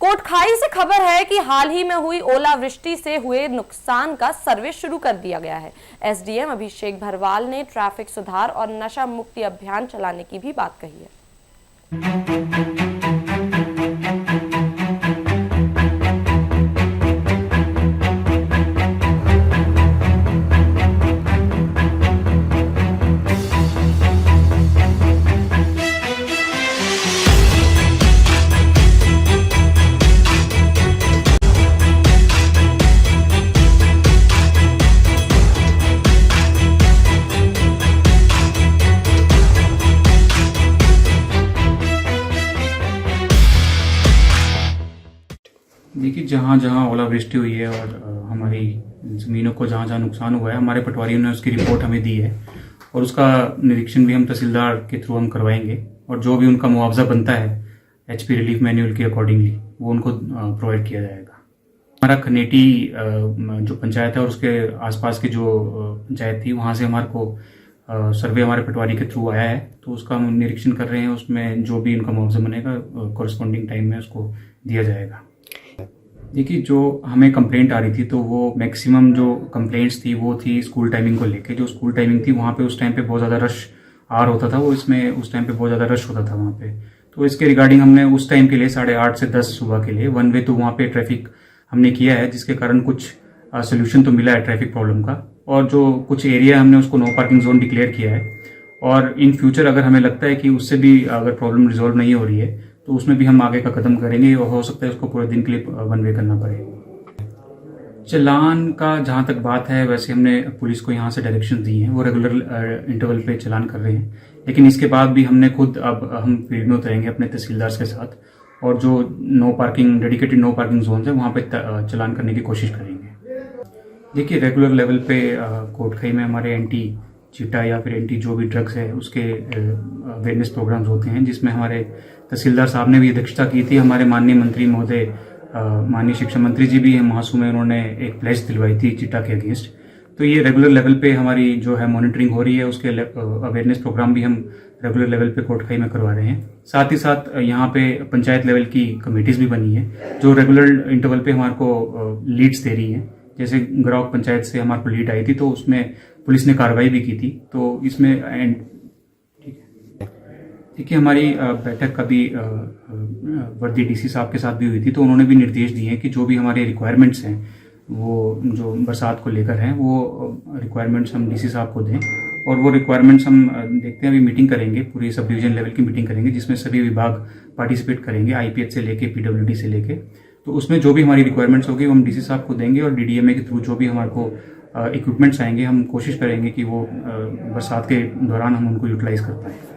कोटखाई से खबर है कि हाल ही में हुई ओलावृष्टि से हुए नुकसान का सर्वे शुरू कर दिया गया है। एसडीएम अभिषेक भरवाल ने ट्रैफिक सुधार और नशा मुक्ति अभियान चलाने की भी बात कही है। देखिए, जहाँ जहाँ ओलावृष्टि हुई है और हमारी ज़मीनों को जहाँ जहाँ नुकसान हुआ है, हमारे पटवारियों ने उसकी रिपोर्ट हमें दी है और उसका निरीक्षण भी हम तहसीलदार के थ्रू हम करवाएंगे और जो भी उनका मुआवजा बनता है एचपी रिलीफ मैन्युअल के अकॉर्डिंगली वो उनको प्रोवाइड किया जाएगा। हमारा खनेटी जो पंचायत है और उसके आसपास की जो पंचायत थी वहाँ से हमारे को सर्वे हमारे पटवारी के थ्रू आया है, तो उसका हम निरीक्षण कर रहे हैं। उसमें जो भी उनका मुआवजा बनेगा कॉरस्पॉन्डिंग टाइम में उसको दिया जाएगा। देखिए, जो हमें कंप्लेंट आ रही थी तो वो मैक्सिमम जो कंप्लेंट्स थी वो थी स्कूल टाइमिंग को लेके। जो स्कूल टाइमिंग थी वहाँ पे उस टाइम पे बहुत ज़्यादा रश आर होता था, वो इसमें उस टाइम पे बहुत ज़्यादा रश होता था वहाँ पे। तो इसके रिगार्डिंग हमने उस टाइम के लिए 8:30 से 10 सुबह के लिए 1 वे तो वहाँ पे ट्रैफिक हमने किया है, जिसके कारण कुछ सोल्यूशन तो मिला है ट्रैफिक प्रॉब्लम का। और जो कुछ एरिया हमने उसको नो पार्किंग जोन डिक्लेयर किया है और इन फ्यूचर अगर हमें लगता है कि उससे भी अगर प्रॉब्लम रिजॉल्व नहीं हो रही है तो उसमें भी हम आगे का कदम करेंगे और हो सकता है उसको पूरे दिन के लिए 1 वे करना पड़े। चलान का जहाँ तक बात है, वैसे हमने पुलिस को यहाँ से डायरेक्शन दी हैं, वो रेगुलर इंटरवल पे चलान कर रहे हैं। लेकिन इसके बाद भी हमने खुद अब हम फील्ड में उतरेंगे अपने तहसीलदार के साथ और जो डेडिकेटेड नो पार्किंग जोन है वहाँ पे चलान करने की कोशिश करेंगे। देखिए, रेगुलर लेवल पे कोटखाई में हमारे एंटी चिटा या फिर एंटी जो भी ड्रग्स है उसके अवेयरनेस प्रोग्राम्स होते हैं, जिसमें हमारे तहसीलदार साहब ने भी अध्यक्षता की थी। हमारे माननीय मंत्री महोदय माननीय शिक्षा मंत्री जी भी महासू में उन्होंने एक प्लेस दिलवाई थी चिटा के अगेंस्ट। तो ये रेगुलर लेवल पे हमारी जो है मॉनिटरिंग हो रही है, उसके अवेयरनेस प्रोग्राम भी हम रेगुलर लेवल पे कोटखाई में करवा रहे हैं। साथ ही साथ यहाँ पे पंचायत लेवल की कमेटीज भी बनी है जो रेगुलर इंटरवल पे हमारे को लीड्स दे रही है। जैसे ग्राउक पंचायत से हमारे को लीड आई थी तो उसमें पुलिस ने कार्रवाई भी की थी। तो इसमें देखिए, हमारी बैठक कभी वर्दी डीसी साहब के साथ भी हुई थी, तो उन्होंने भी निर्देश दिए हैं कि जो भी हमारे रिक्वायरमेंट्स हैं वो जो बरसात को लेकर हैं वो रिक्वायरमेंट्स हम डीसी साहब को दें और वो रिक्वायरमेंट्स हम देखते हैं। अभी मीटिंग करेंगे, पूरी सब डिवीजन लेवल की मीटिंग करेंगे जिसमें सभी विभाग पार्टिसिपेट करेंगे, आईपीएच से लेके पीडब्ल्यूडी से लेके। तो उसमें जो भी हमारी रिक्वायरमेंट्स होगी वो हम डीसी साहब को देंगे और डीडीएमए के थ्रू जो भी हमारे को इक्विपमेंट्स आएंगे हम कोशिश करेंगे कि वो बरसात के दौरान हम उनको यूटिलाइज कर पाएँ।